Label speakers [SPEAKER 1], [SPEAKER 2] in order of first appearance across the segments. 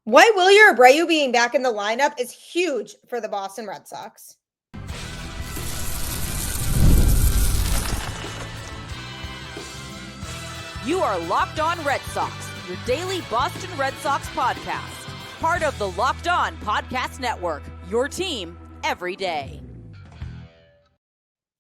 [SPEAKER 1] Why Wilyer Abreu being back in the lineup is huge for the Boston Red Sox.
[SPEAKER 2] You are Locked On Red Sox, your daily Boston Red Sox podcast. Part of the Locked On Podcast Network, your team every day.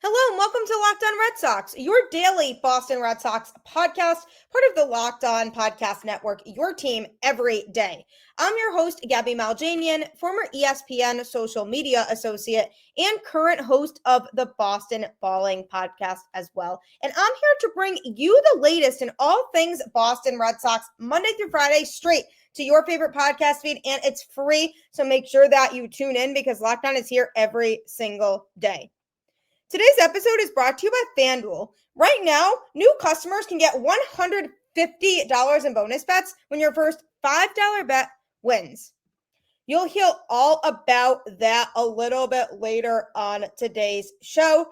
[SPEAKER 1] Hello and welcome to Locked On Red Sox, your daily Boston Red Sox podcast, part of the Locked On Podcast Network, your team every day. I'm your host, Gabby Maljanian, former ESPN social media associate and current host of the Boston Balling podcast as well. And I'm here to bring you the latest in all things Boston Red Sox, Monday through Friday, straight to your favorite podcast feed, and it's free. So make sure that you tune in because Locked On is here every single day. Today's episode is brought to you by FanDuel. Right now, new customers can get $150 in bonus bets when your first $5 bet wins. You'll hear all about that a little bit later on today's show.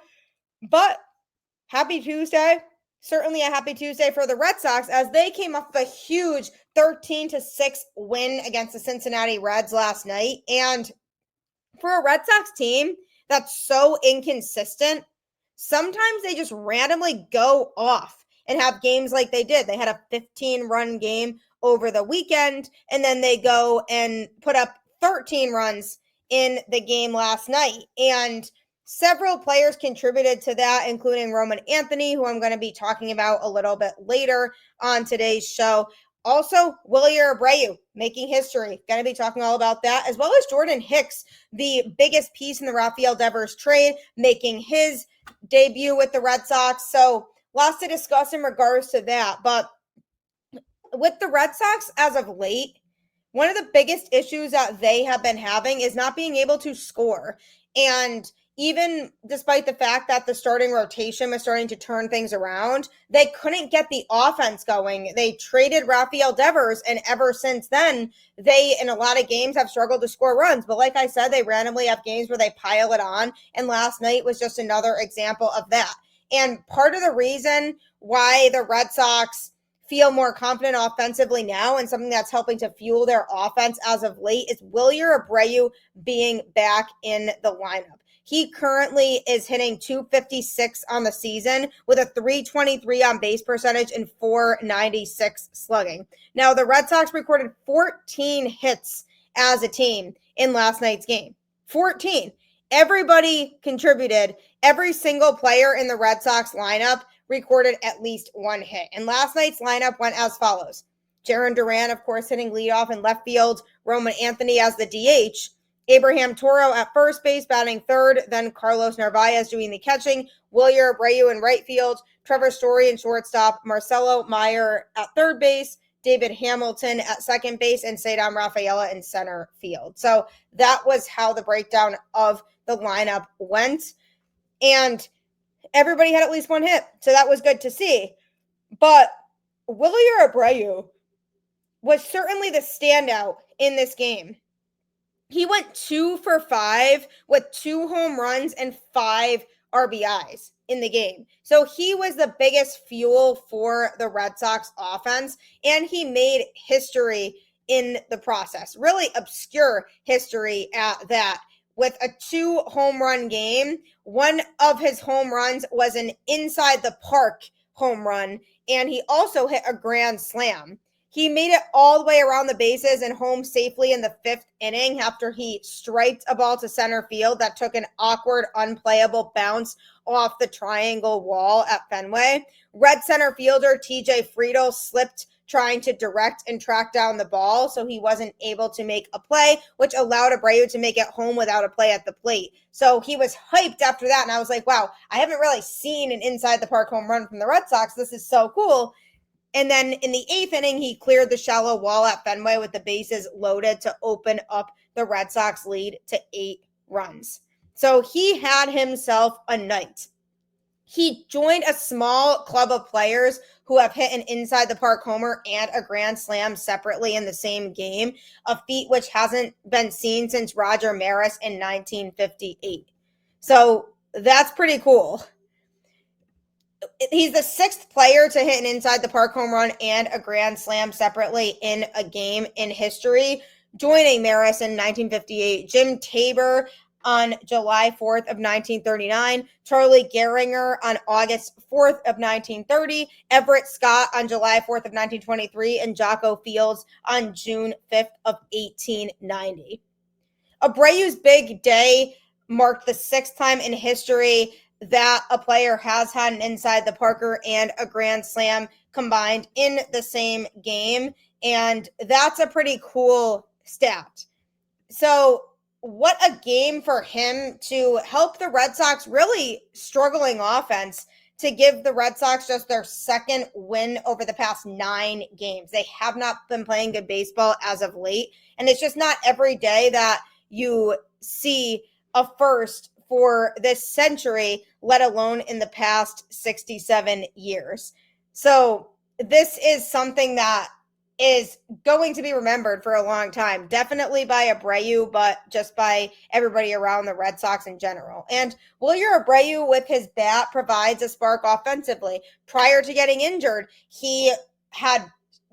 [SPEAKER 1] But happy Tuesday. Certainly a happy Tuesday for the Red Sox as they came off a huge 13-6 win against the Cincinnati Reds last night. And for a Red Sox team that's so inconsistent, sometimes they just randomly go off and have games like they did. They had a 15-run game over the weekend, and then they go and put up 13 runs in the game last night. And several players contributed to that, including Roman Anthony, who I'm going to be talking about a little bit later on today's show. Also, Wilyer Abreu making history. Going to be talking all about that, as well as Jordan Hicks, the biggest piece in the Rafael Devers trade, making his debut with the Red Sox. So lots to discuss in regards to that. But with the Red Sox as of late, one of the biggest issues that they have been having is not being able to score. And even despite the fact that the starting rotation was starting to turn things around, they couldn't get the offense going. They traded Rafael Devers, and ever since then, they, in a lot of games, have struggled to score runs. But like I said, they randomly have games where they pile it on, and last night was just another example of that. And part of the reason why the Red Sox feel more confident offensively now, and something that's helping to fuel their offense as of late, is Wilyer Abreu being back in the lineup. He currently is hitting .256 on the season with a .323 on base percentage and .496 slugging. Now, the Red Sox recorded 14 hits as a team in last night's game. 14. Everybody contributed. Every single player in the Red Sox lineup recorded at least one hit. And last night's lineup went as follows. Jarren Duran, of course, hitting leadoff in left field. Roman Anthony as the DH. Abraham Toro at first base, batting third. Then Carlos Narvaez doing the catching. Wilyer Abreu in right field. Trevor Story in shortstop. Marcelo Meyer at third base. David Hamilton at second base. And Cedar Rafaela in center field. So that was how the breakdown of the lineup went. And everybody had at least one hit. So that was good to see. But Wilyer Abreu was certainly the standout in this game. He went 2 for 5 with 2 home runs and 5 RBIs in the game. So he was the biggest fuel for the Red Sox offense, and he made history in the process. Really obscure history at that. With a 2 home run game, one of his home runs was an inside the park home run, and he also hit a grand slam. He made it all the way around the bases and home safely in the 5th inning after he striped a ball to center field that took an awkward, unplayable bounce off the triangle wall at Fenway. Red center fielder TJ Friedl slipped trying to direct and track down the ball, so he wasn't able to make a play, which allowed Abreu to make it home without a play at the plate. So he was hyped after that, and I was like, wow, I haven't really seen an inside-the-park home run from the Red Sox. This is so cool. And then in the 8th inning, he cleared the shallow wall at Fenway with the bases loaded to open up the Red Sox lead to 8 runs. So he had himself a night. He joined a small club of players who have hit an inside-the-park homer and a grand slam separately in the same game, a feat which hasn't been seen since Roger Maris in 1958. So that's pretty cool. He's the 6th player to hit an inside-the-park home run and a grand slam separately in a game in history. joining Maris in 1958, Jim Tabor on July 4th of 1939, Charlie Gehringer on August 4th of 1930, Everett Scott on July 4th of 1923, and Jocko Fields on June 5th of 1890. Abreu's big day marked the sixth time in history that a player has had an inside the Parker and a grand slam combined in the same game, and that's a pretty cool stat. So what a game for him to help the Red Sox really struggling offense to give the Red Sox just their second win over the past 9 games. They have not been playing good baseball as of late, and it's just not every day that you see a first for this century, let alone in the past 67 years. So this is something that is going to be remembered for a long time, definitely by Abreu, but just by everybody around the Red Sox in general. And Wilyer Abreu with his bat provides a spark offensively. Prior to getting injured, he had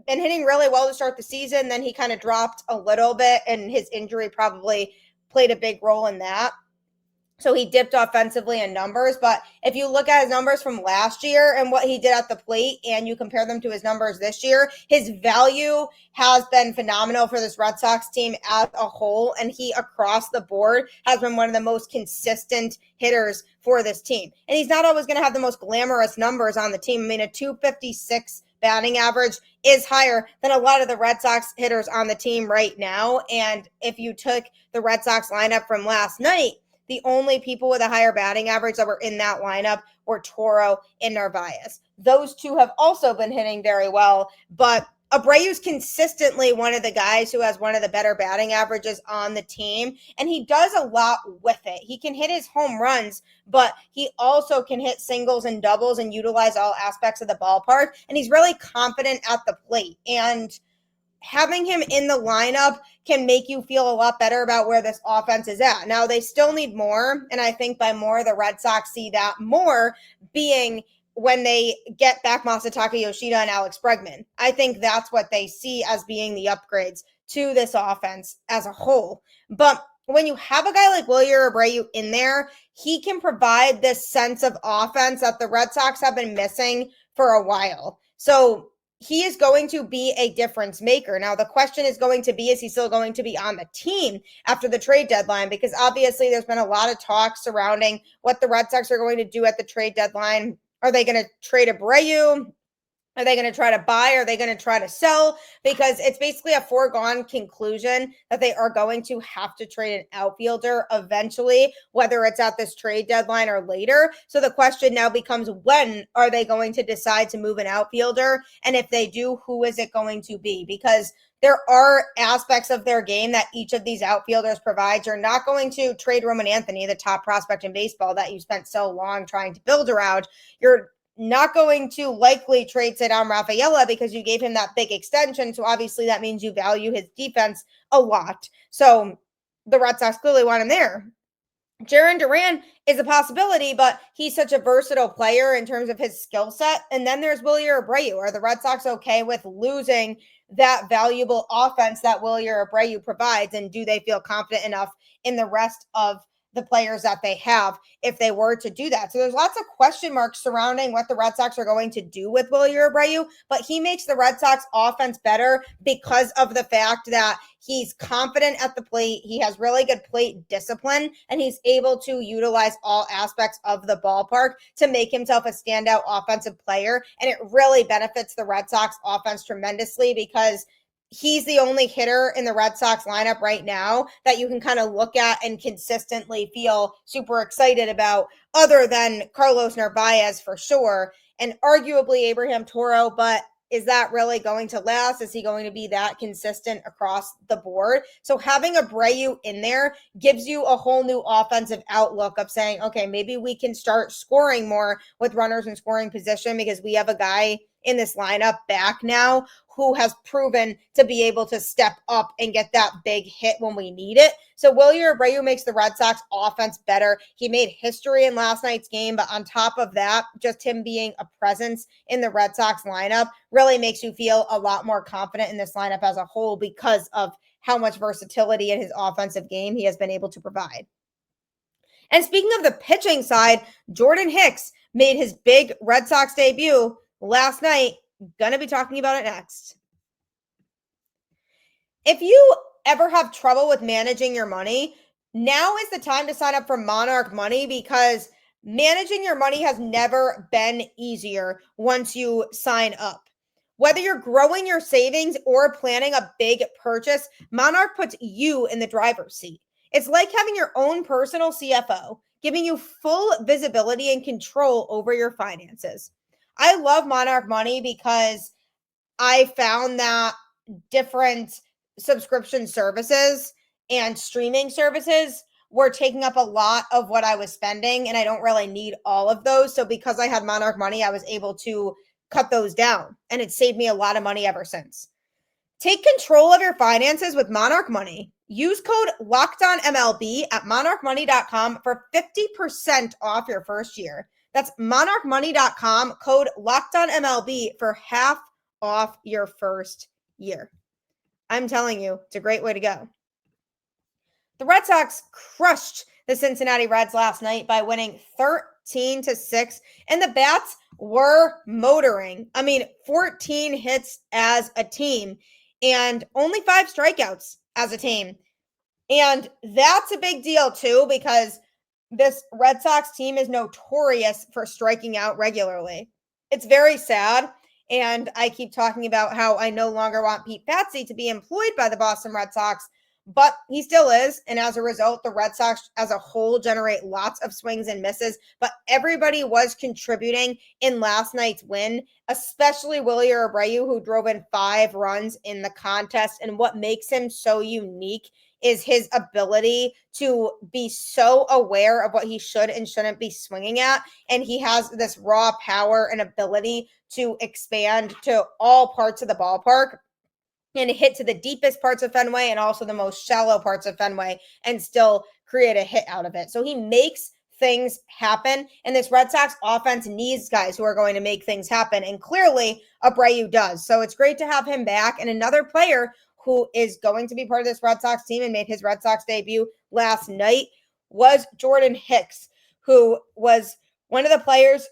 [SPEAKER 1] been hitting really well to start the season. Then he kind of dropped a little bit, and his injury probably played a big role in that. So he dipped offensively in numbers, but if you look at his numbers from last year and what he did at the plate and you compare them to his numbers this year, his value has been phenomenal for this Red Sox team as a whole, and he across the board has been one of the most consistent hitters for this team. And he's not always going to have the most glamorous numbers on the team. I mean, a 256 batting average is higher than a lot of the Red Sox hitters on the team right now. And if you took the Red Sox lineup from last night, the only people with a higher batting average that were in that lineup were Toro and Narvaez. Those two have also been hitting very well, but Abreu's consistently one of the guys who has one of the better batting averages on the team, and he does a lot with it. He can hit his home runs, but he also can hit singles and doubles and utilize all aspects of the ballpark, and he's really confident at the plate. And having him in the lineup can make you feel a lot better about where this offense is at. Now, they still need more, and I think by more, the Red Sox see that more being when they get back Masataka Yoshida and Alex Bregman. I think that's what they see as being the upgrades to this offense as a whole. But when you have a guy like Wilyer Abreu in there, he can provide this sense of offense that the Red Sox have been missing for a while. So he is going to be a difference maker. Now, the question is going to be, is he still going to be on the team after the trade deadline? Because obviously there's been a lot of talk surrounding what the Red Sox are going to do at the trade deadline. Are they going to trade Abreu? Are they going to try to buy? Are they going to try to sell? Because it's basically a foregone conclusion that they are going to have to trade an outfielder eventually, whether it's at this trade deadline or later. So the question now becomes, when are they going to decide to move an outfielder? And if they do, who is it going to be? Because there are aspects of their game that each of these outfielders provides. You're not going to trade Roman Anthony, the top prospect in baseball that you spent so long trying to build around. You're not going to likely trade Cedar Rafaela because you gave him that big extension. So obviously that means you value his defense a lot. So the Red Sox clearly want him there. Jarren Duran is a possibility, but he's such a versatile player in terms of his skill set. And then there's Wilyer Abreu. Are the Red Sox okay with losing that valuable offense that Wilyer Abreu provides? And do they feel confident enough in the rest of the players that they have if they were to do that? So there's lots of question marks surrounding what the Red Sox are going to do with Wilyer Abreu, but he makes the Red Sox offense better because of the fact that he's confident at the plate. He has really good plate discipline, and he's able to utilize all aspects of the ballpark to make himself a standout offensive player. And it really benefits the Red Sox offense tremendously because he's the only hitter in the Red Sox lineup right now that you can kind of look at and consistently feel super excited about, other than Carlos Narvaez for sure, and arguably Abraham Toro. But is that really going to last? Is he going to be that consistent across the board? So having Abreu in there gives you a whole new offensive outlook of saying, okay, maybe we can start scoring more with runners in scoring position because we have a guy in this lineup back now who has proven to be able to step up and get that big hit when we need it. So Wilyer Abreu makes the Red Sox offense better. He made history in last night's game, but on top of that, just him being a presence in the Red Sox lineup really makes you feel a lot more confident in this lineup as a whole because of how much versatility in his offensive game he has been able to provide. And speaking of the pitching side, Jordan Hicks made his big Red Sox debut last night. Gonna be talking about it next. If you ever have trouble with managing your money, now is the time to sign up for Monarch Money because managing your money has never been easier once you sign up. Whether you're growing your savings or planning a big purchase, Monarch puts you in the driver's seat. It's like having your own personal CFO, giving you full visibility and control over your finances. I love Monarch Money because I found that different subscription services and streaming services were taking up a lot of what I was spending, and I don't really need all of those. So because I had Monarch Money, I was able to cut those down, and it saved me a lot of money ever since. Take control of your finances with Monarch Money. Use code LOCKEDONMLB at monarchmoney.com for 50% off your first year. That's monarchmoney.com, code LOCKEDONMLB for half off your first year. I'm telling you, it's a great way to go. The Red Sox crushed the Cincinnati Reds last night by winning 13-6, and the bats were motoring. 14 hits as a team and only 5 strikeouts as a team. And that's a big deal too, because this Red Sox team is notorious for striking out regularly. It's very sad. And I keep talking about how I no longer want Pete Patsy to be employed by the Boston Red Sox, but he still is. And as a result, the Red Sox as a whole generate lots of swings and misses. But everybody was contributing in last night's win, especially Wilyer Abreu, who drove in 5 runs in the contest. And what makes him so unique is his ability to be so aware of what he should and shouldn't be swinging at. And he has this raw power and ability to expand to all parts of the ballpark and hit to the deepest parts of Fenway and also the most shallow parts of Fenway and still create a hit out of it. So he makes things happen, and this Red Sox offense needs guys who are going to make things happen, and clearly Abreu does. So it's great to have him back. And another player who is going to be part of this Red Sox team and made his Red Sox debut last night was Jordan Hicks, who was one of the players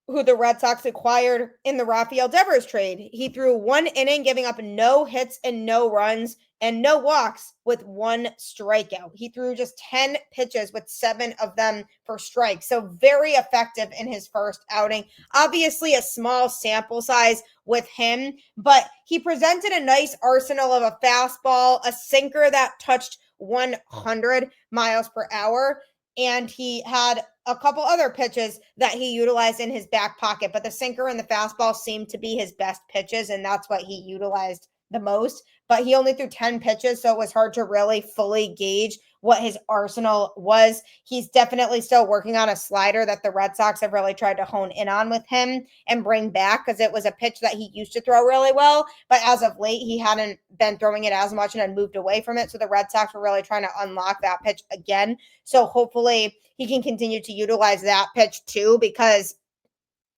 [SPEAKER 1] who the Red Sox acquired in the Rafael Devers trade. He threw 1 inning, giving up no hits and no runs and no walks with 1 strikeout. He threw just 10 pitches with 7 of them for strikes. So very effective in his first outing. Obviously a small sample size with him, but he presented a nice arsenal of a fastball, a sinker that touched 100 miles per hour, and he had a couple other pitches that he utilized in his back pocket, but the sinker and the fastball seemed to be his best pitches, and that's what he utilized the most. But he only threw 10 pitches, so it was hard to really fully gauge what his arsenal was. He's definitely still working on a slider that the Red Sox have really tried to hone in on with him and bring back, because it was a pitch that he used to throw really well, but as of late, he hadn't been throwing it as much and had moved away from it. So the Red Sox were really trying to unlock that pitch again. So hopefully he can continue to utilize that pitch too, because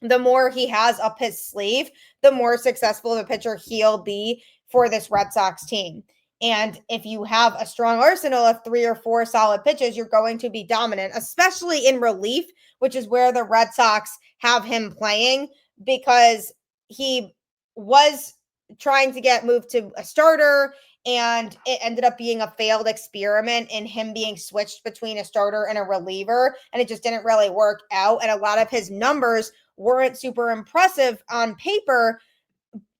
[SPEAKER 1] the more he has up his sleeve, the more successful of a pitcher he'll be for this Red Sox team. And if you have a strong arsenal of 3 or 4 solid pitches, you're going to be dominant, especially in relief, which is where the Red Sox have him playing, because he was trying to get moved to a starter, and it ended up being a failed experiment in him being switched between a starter and a reliever, and it just didn't really work out. And a lot of his numbers weren't super impressive on paper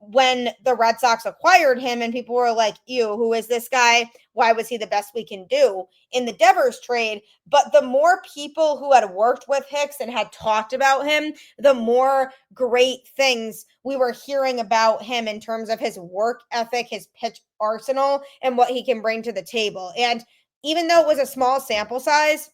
[SPEAKER 1] when the Red Sox acquired him, and people were like, ew, who is this guy? Why was he the best we can do in the Devers trade? But the more people who had worked with Hicks and had talked about him, the more great things we were hearing about him in terms of his work ethic, his pitch arsenal, and what he can bring to the table. And even though it was a small sample size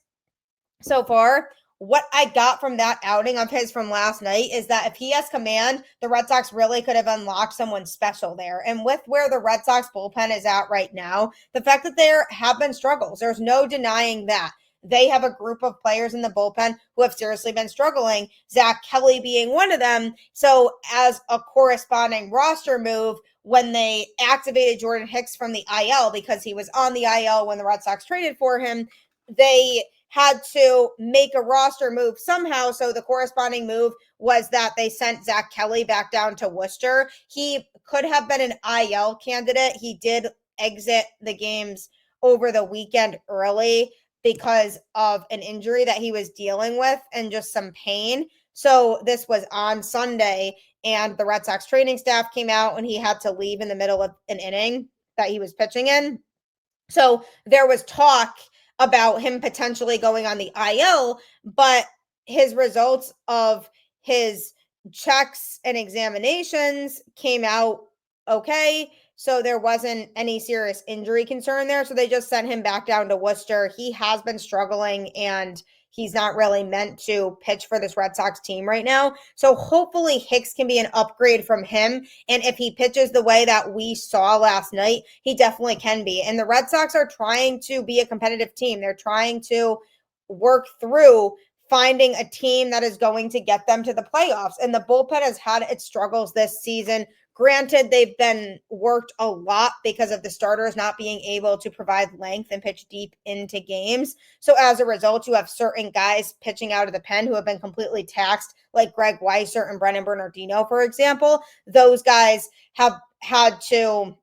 [SPEAKER 1] so far, what I got from that outing of his from last night is that if he has command, the Red Sox really could have unlocked someone special there. And with where the Red Sox bullpen is at right now, the fact that there have been struggles, there's no denying that. They have a group of players in the bullpen who have seriously been struggling, Zach Kelly being one of them. So as a corresponding roster move, when they activated Jordan Hicks from the IL because he was on the IL when the Red Sox traded for him, they had to make a roster move somehow. So the corresponding move was that they sent Zach Kelly back down to Worcester. He could have been an IL candidate. He did exit the games over the weekend early because of an injury that he was dealing with and just some pain. So this was on Sunday, and the Red Sox training staff came out when he had to leave in the middle of an inning that he was pitching in. So there was talk about him potentially going on the IL, but his results of his checks and examinations came out okay. So there wasn't any serious injury concern there. So they just sent him back down to Worcester. He has been struggling and he's not really meant to pitch for this Red Sox team right now. So hopefully Hicks can be an upgrade from him. And if he pitches the way that we saw last night, he definitely can be. And the Red Sox are trying to be a competitive team. They're trying to work through finding a team that is going to get them to the playoffs. And the bullpen has had its struggles this season. Granted, they've been worked a lot because of the starters not being able to provide length and pitch deep into games. So as a result, you have certain guys pitching out of the pen who have been completely taxed, like Greg Weisser and Brennan Bernardino, for example. Those guys have had to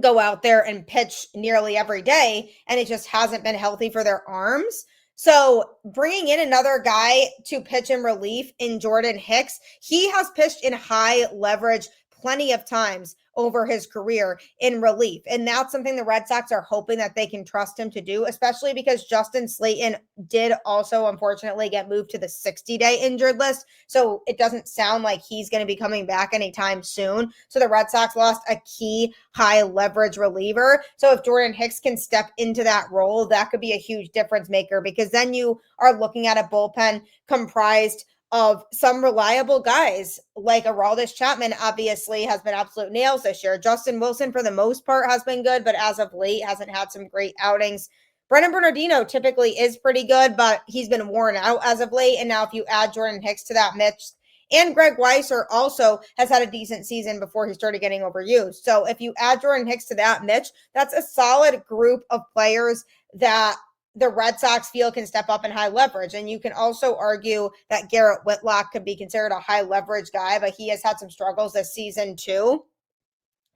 [SPEAKER 1] go out there and pitch nearly every day, and it just hasn't been healthy for their arms. So bringing in another guy to pitch in relief in Jordan Hicks, he has pitched in high leverage plenty of times over his career in relief. And that's something the Red Sox are hoping that they can trust him to do, especially because Justin Slayton did also unfortunately get moved to the 60-day injured list. So it doesn't sound like he's going to be coming back anytime soon. So the Red Sox lost a key high leverage reliever. So if Jordan Hicks can step into that role, that could be a huge difference maker, because then you are looking at a bullpen comprised of some reliable guys, like Aroldis Chapman obviously has been absolute nails this year. Justin Wilson, for the most part, has been good, but as of late hasn't had some great outings. Brennan Bernardino typically is pretty good, but he's been worn out as of late. And now if you add Jordan Hicks to that mix, and Greg Weisser also has had a decent season before he started getting overused. So if you add Jordan Hicks to that mix, that's a solid group of players that the Red Sox feel can step up in high leverage. And you can also argue that Garrett Whitlock could be considered a high leverage guy, but he has had some struggles this season too.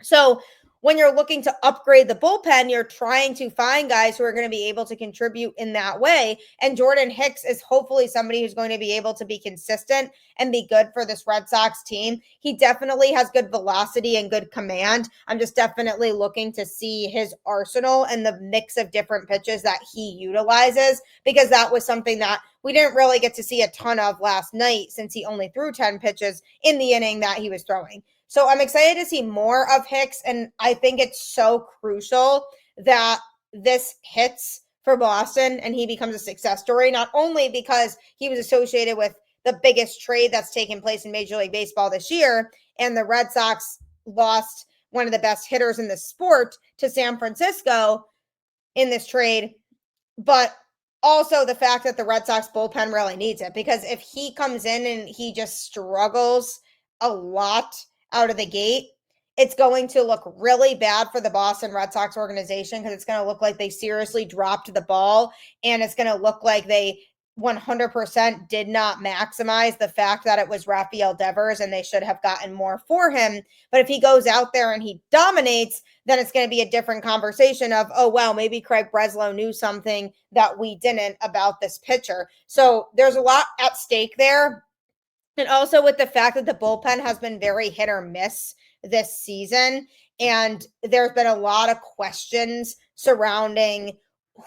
[SPEAKER 1] So when you're looking to upgrade the bullpen, you're trying to find guys who are going to be able to contribute in that way. And Jordan Hicks is hopefully somebody who's going to be able to be consistent and be good for this Red Sox team. He definitely has good velocity and good command. I'm just definitely looking to see his arsenal and the mix of different pitches that he utilizes, because that was something that we didn't really get to see a ton of last night, since he only threw 10 pitches in the inning that he was throwing. So I'm excited to see more of Hicks, and I think it's so crucial that this hits for Boston and he becomes a success story, not only because he was associated with the biggest trade that's taken place in Major League Baseball this year, and the Red Sox lost one of the best hitters in the sport to San Francisco in this trade, but also the fact that the Red Sox bullpen really needs it. Because if he comes in and he just struggles a lot out of the gate, it's going to look really bad for the Boston Red Sox organization, because it's going to look like they seriously dropped the ball, and it's going to look like they 100% did not maximize the fact that it was Rafael Devers and they should have gotten more for him. But if he goes out there and he dominates, then it's going to be a different conversation of, oh, well, maybe Craig Breslow knew something that we didn't about this pitcher. So there's a lot at stake there. And also with the fact that the bullpen has been very hit or miss this season, and there's been a lot of questions surrounding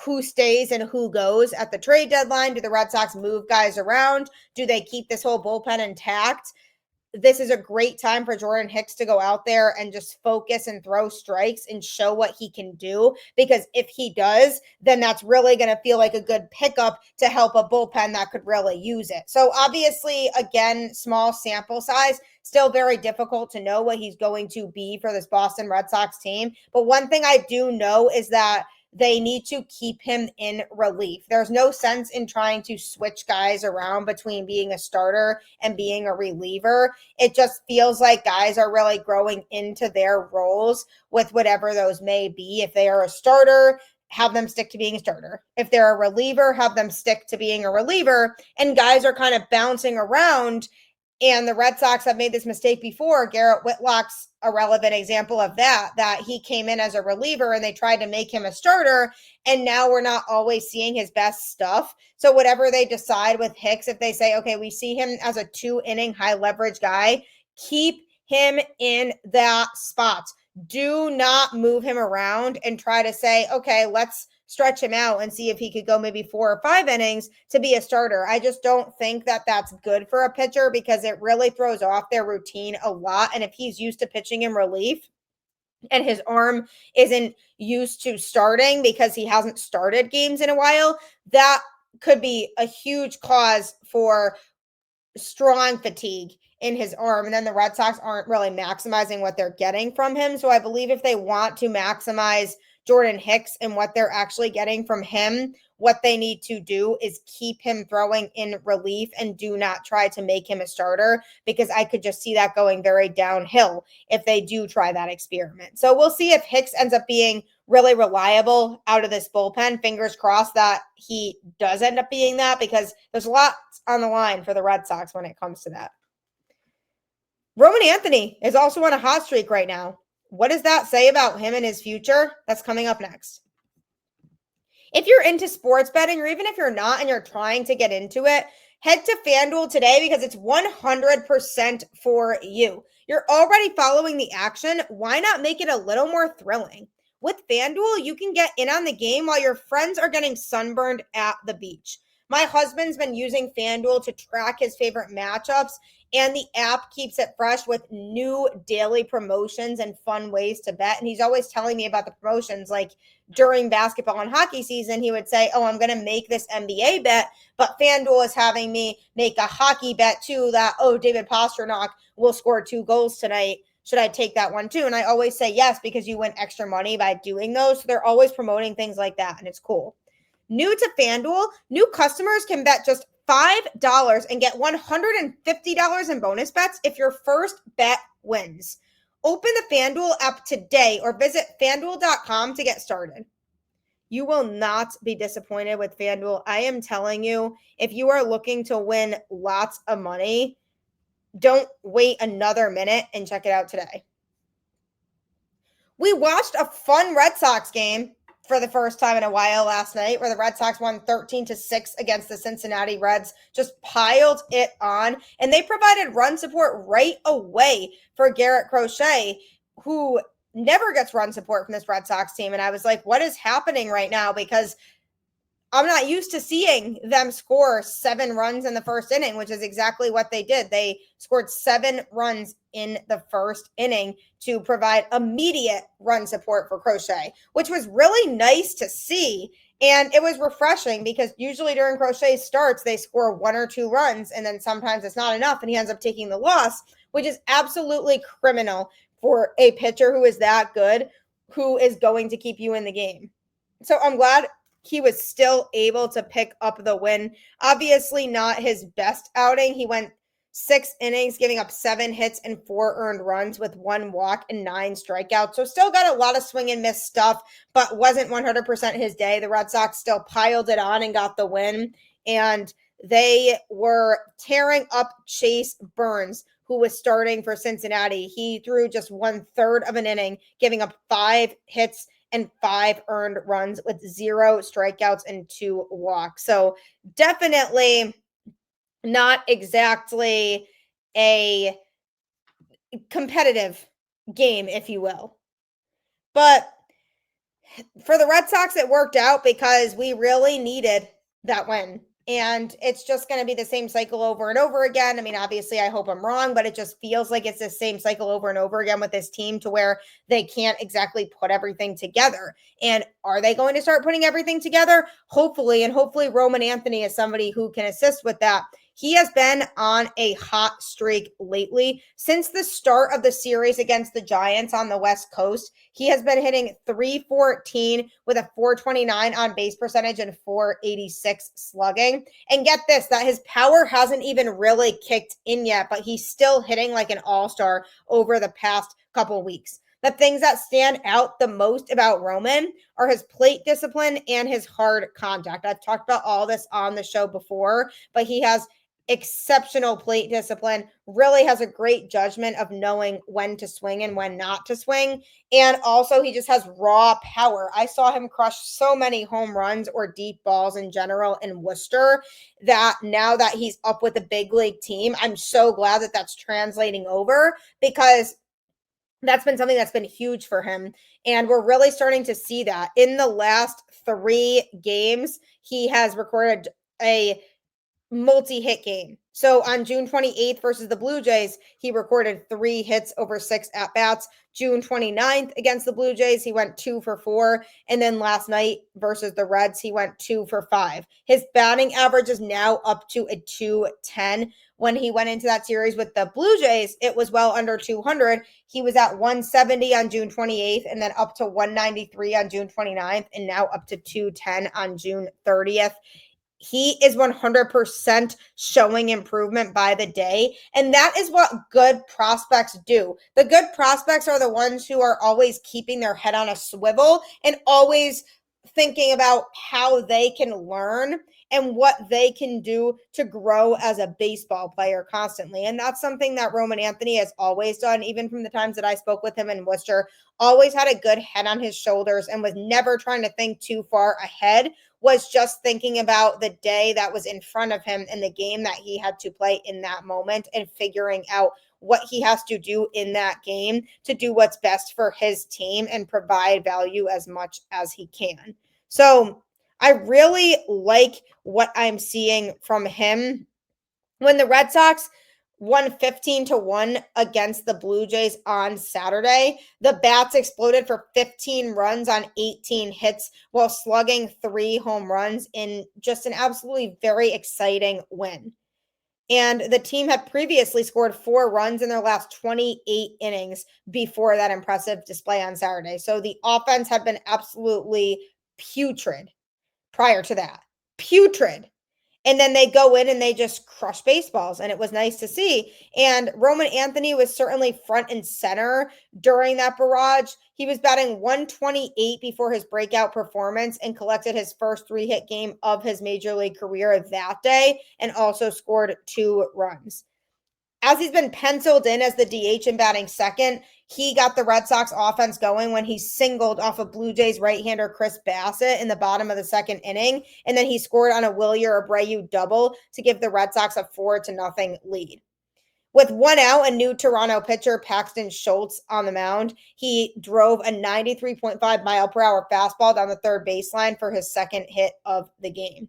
[SPEAKER 1] who stays and who goes at the trade deadline. Do the Red Sox move guys around? Do they keep this whole bullpen intact? this is a great time for Jordan Hicks to go out there and just focus and throw strikes and show what he can do. Because if he does, then that's really going to feel like a good pickup to help a bullpen that could really use it. So obviously, again, small sample size, still very difficult to know what he's going to be for this Boston Red Sox team. But one thing I do know is that they need to keep him in relief. There's no sense in trying to switch guys around between being a starter and being a reliever. It just feels like guys are really growing into their roles with whatever those may be. If they are a starter, have them stick to being a starter. If they're a reliever, have them stick to being a reliever. And guys are kind of bouncing around. And the Red Sox have made this mistake before. Garrett Whitlock's a relevant example of that he came in as a reliever and they tried to make him a starter. And now we're not always seeing his best stuff. So whatever they decide with Hicks, if they say, okay, we see him as a 2-inning high leverage guy, keep him in that spot. Do not move him around and try to say, okay, let's stretch him out and see if he could go maybe 4 or 5 innings to be a starter. I just don't think that that's good for a pitcher because it really throws off their routine a lot. And if he's used to pitching in relief and his arm isn't used to starting because he hasn't started games in a while, that could be a huge cause for strong fatigue in his arm. And then the Red Sox aren't really maximizing what they're getting from him. So I believe if they want to maximize Jordan Hicks and what they're actually getting from him, what they need to do is keep him throwing in relief and do not try to make him a starter, because I could just see that going very downhill if they do try that experiment. So we'll see if Hicks ends up being really reliable out of this bullpen. Fingers crossed that he does end up being that, because there's a lot on the line for the Red Sox when it comes to that. Roman Anthony is also on a hot streak right now. What does that say about him and his future? That's coming up next. If you're into sports betting, or even if you're not and you're trying to get into it, head to FanDuel today because it's 100% for you. You're already following the action. Why not make it a little more thrilling? With FanDuel, you can get in on the game while your friends are getting sunburned at the beach. My husband's been using FanDuel to track his favorite matchups, and the app keeps it fresh with new daily promotions and fun ways to bet. And he's always telling me about the promotions. Like during basketball and hockey season, he would say, oh, I'm going to make this NBA bet, but FanDuel is having me make a hockey bet too that, oh, David Pastrnak will score 2 goals tonight. Should I take that one too? And I always say yes, because you win extra money by doing those. So they're always promoting things like that, and it's cool. New to FanDuel, new customers can bet just $5 and get $150 in bonus bets if your first bet wins. Open the FanDuel app today or visit FanDuel.com to get started. You will not be disappointed with FanDuel. I am telling you, if you are looking to win lots of money, don't wait another minute and check it out today. We watched a fun Red Sox game for the first time in a while last night, where the Red Sox won 13-6 against the Cincinnati Reds, just piled it on. And they provided run support right away for Garrett Crochet, who never gets run support from this Red Sox team. And I was like, what is happening right now? Because I'm not used to seeing them score 7 runs in the first inning, which is exactly what they did. They scored 7 runs in the first inning to provide immediate run support for Crochet, which was really nice to see. And it was refreshing because usually during Crochet's starts, they score 1 or 2 runs, and then sometimes it's not enough and he ends up taking the loss, which is absolutely criminal for a pitcher who is that good, who is going to keep you in the game. So I'm glad he was still able to pick up the win. Obviously not his best outing. He went 6 innings, giving up 7 hits and 4 earned runs with 1 walk and 9 strikeouts. So still got a lot of swing and miss stuff, but wasn't 100% his day. The Red Sox still piled it on and got the win. And they were tearing up Chase Burns, who was starting for Cincinnati. He threw just 1/3 of an inning, giving up 5 hits and 5 earned runs with 0 strikeouts and 2 walks. So definitely not exactly a competitive game, if you will. But for the Red Sox, it worked out because we really needed that win. And it's just going to be the same cycle over and over again. I mean, obviously, I hope I'm wrong, but it just feels like it's the same cycle over and over again with this team to where they can't exactly put everything together. And are they going to start putting everything together? Hopefully. And hopefully, Roman Anthony is somebody who can assist with that. He has been on a hot streak lately. Since the start of the series against the Giants on the West Coast, he has been hitting .314 with a .429 on base percentage and .486 slugging. And get this, that his power hasn't even really kicked in yet, but he's still hitting like an all-star over the past couple weeks. The things that stand out the most about Roman are his plate discipline and his hard contact. I've talked about all this on the show before, but he has exceptional plate discipline, really has a great judgment of knowing when to swing and when not to swing. And also he just has raw power. I saw him crush so many home runs or deep balls in general in Worcester that now that he's up with a big league team, I'm so glad that that's translating over, because that's been something that's been huge for him. And we're really starting to see that. In the last 3 games, he has recorded a multi-hit game. So on June 28th versus the Blue Jays, he recorded 3 hits over 6 at-bats. June 29th against the Blue Jays, he went 2 for 4. And then last night versus the Reds, he went 2 for 5. His batting average is now up to a .210. When he went into that series with the Blue Jays, it was well under 200. He was at 170 on June 28th and then up to 193 on June 29th and now up to 210 on June 30th. He is 100% showing improvement by the day. And that is what good prospects do. The good prospects are the ones who are always keeping their head on a swivel and always thinking about how they can learn and what they can do to grow as a baseball player constantly. And that's something that Roman Anthony has always done, even from the times that I spoke with him in Worcester, always had a good head on his shoulders and was never trying to think too far ahead, was just thinking about the day that was in front of him and the game that he had to play in that moment and figuring out what he has to do in that game to do what's best for his team and provide value as much as he can. So I really like what I'm seeing from him. When the Red Sox won 15-1 against the Blue Jays on Saturday, the bats exploded for 15 runs on 18 hits while slugging 3 home runs in just an absolutely very exciting win. And the team had previously scored 4 runs in their last 28 innings before that impressive display on Saturday. So the offense had been absolutely putrid prior to that. Putrid. And then they go in and they just crush baseballs. And it was nice to see. And Roman Anthony was certainly front and center during that barrage. He was batting 128 before his breakout performance and collected his first 3-hit game of his major league career that day and also scored 2 runs. As he's been penciled in as the DH and batting second, he got the Red Sox offense going when he singled off of Blue Jays right-hander Chris Bassett in the bottom of the 2nd inning, and then he scored on a Wilyer Abreu double to give the Red Sox a 4-0 lead. With 1 out, a new Toronto pitcher, Paxton Schultz, on the mound, he drove a 93.5 mile per hour fastball down the 3rd baseline for his 2nd hit of the game.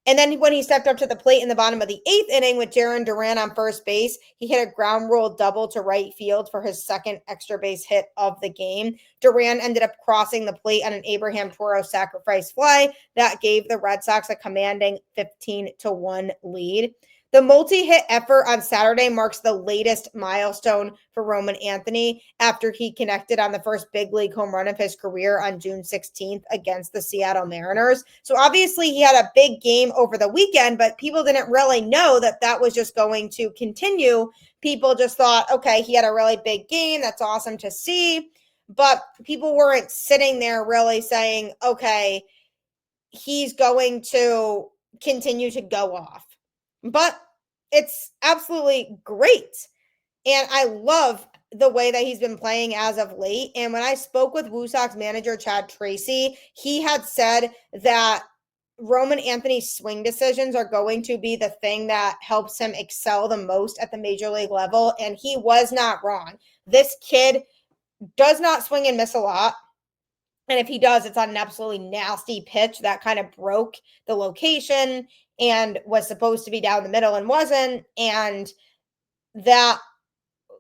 [SPEAKER 1] And then when he stepped up to the plate in the bottom of the 8th inning with Jarren Duran on first base, he hit a ground rule double to right field for his 2nd extra base hit of the game. Duran ended up crossing the plate on an Abraham Toro sacrifice fly that gave the Red Sox a commanding 15-1 lead. The multi-hit effort on Saturday marks the latest milestone for Roman Anthony after he connected on the first big league home run of his career on June 16th against the Seattle Mariners. So obviously he had a big game over the weekend, but people didn't really know that that was just going to continue. People just thought, okay, he had a really big game. That's awesome to see. But people weren't sitting there really saying, okay, he's going to continue to go off. But it's absolutely great. And I love the way that he's been playing as of late. And when I spoke with Woo Sox manager Chad Tracy, he had said that Roman Anthony's swing decisions are going to be the thing that helps him excel the most at the major league level. And he was not wrong. This kid does not swing and miss a lot. And if he does, it's on an absolutely nasty pitch that kind of broke the location and was supposed to be down the middle and wasn't. And that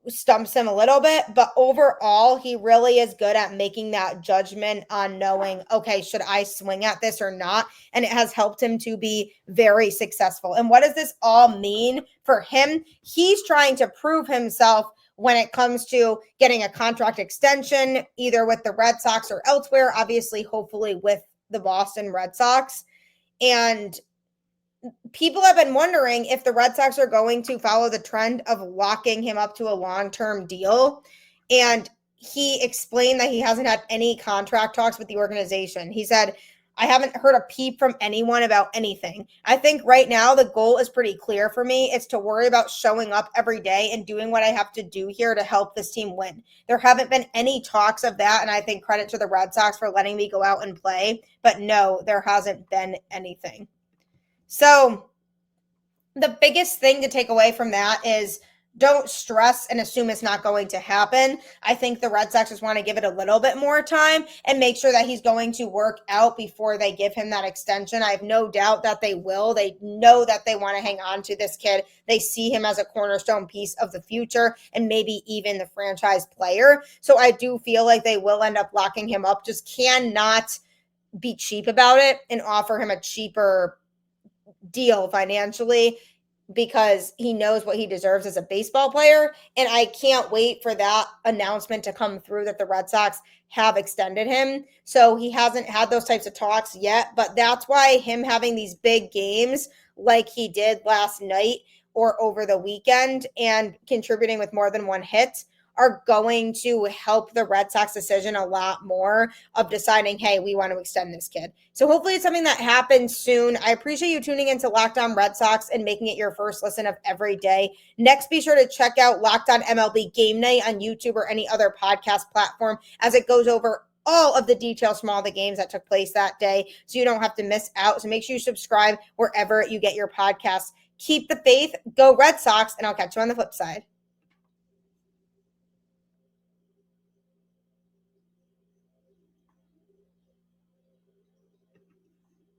[SPEAKER 1] stumps him a little bit, but overall, he really is good at making that judgment on knowing, okay, should I swing at this or not? And it has helped him to be very successful. And what does this all mean for him? He's trying to prove himself when it comes to getting a contract extension, either with the Red Sox or elsewhere, obviously, hopefully with the Boston Red Sox. And people have been wondering if the Red Sox are going to follow the trend of locking him up to a long-term deal. And he explained that he hasn't had any contract talks with the organization. He said, I haven't heard a peep from anyone about anything. I think right now the goal is pretty clear for me. It's to worry about showing up every day and doing what I have to do here to help this team win. There haven't been any talks of that, and I think credit to the Red Sox for letting me go out and play. But no, there hasn't been anything. So the biggest thing to take away from that is don't stress and assume it's not going to happen. I think the Red Sox just want to give it a little bit more time and make sure that he's going to work out before they give him that extension. I have no doubt that they will. They know that they want to hang on to this kid. They see him as a cornerstone piece of the future and maybe even the franchise player. So I do feel like they will end up locking him up. Just cannot be cheap about it and offer him a cheaper deal financially, because he knows what he deserves as a baseball player. And I can't wait for that announcement to come through that the Red Sox have extended him. So he hasn't had those types of talks yet, but that's why him having these big games like he did last night or over the weekend and contributing with more than one hit are going to help the Red Sox decision a lot more of deciding, hey, we want to extend this kid. So hopefully it's something that happens soon. I appreciate you tuning into Locked On Red Sox and making it your first listen of every day. Next, be sure to check out Locked On MLB Game Night on YouTube or any other podcast platform as it goes over all of the details from all the games that took place that day, so you don't have to miss out. So make sure you subscribe wherever you get your podcasts. Keep the faith, go Red Sox, and I'll catch you on the flip side.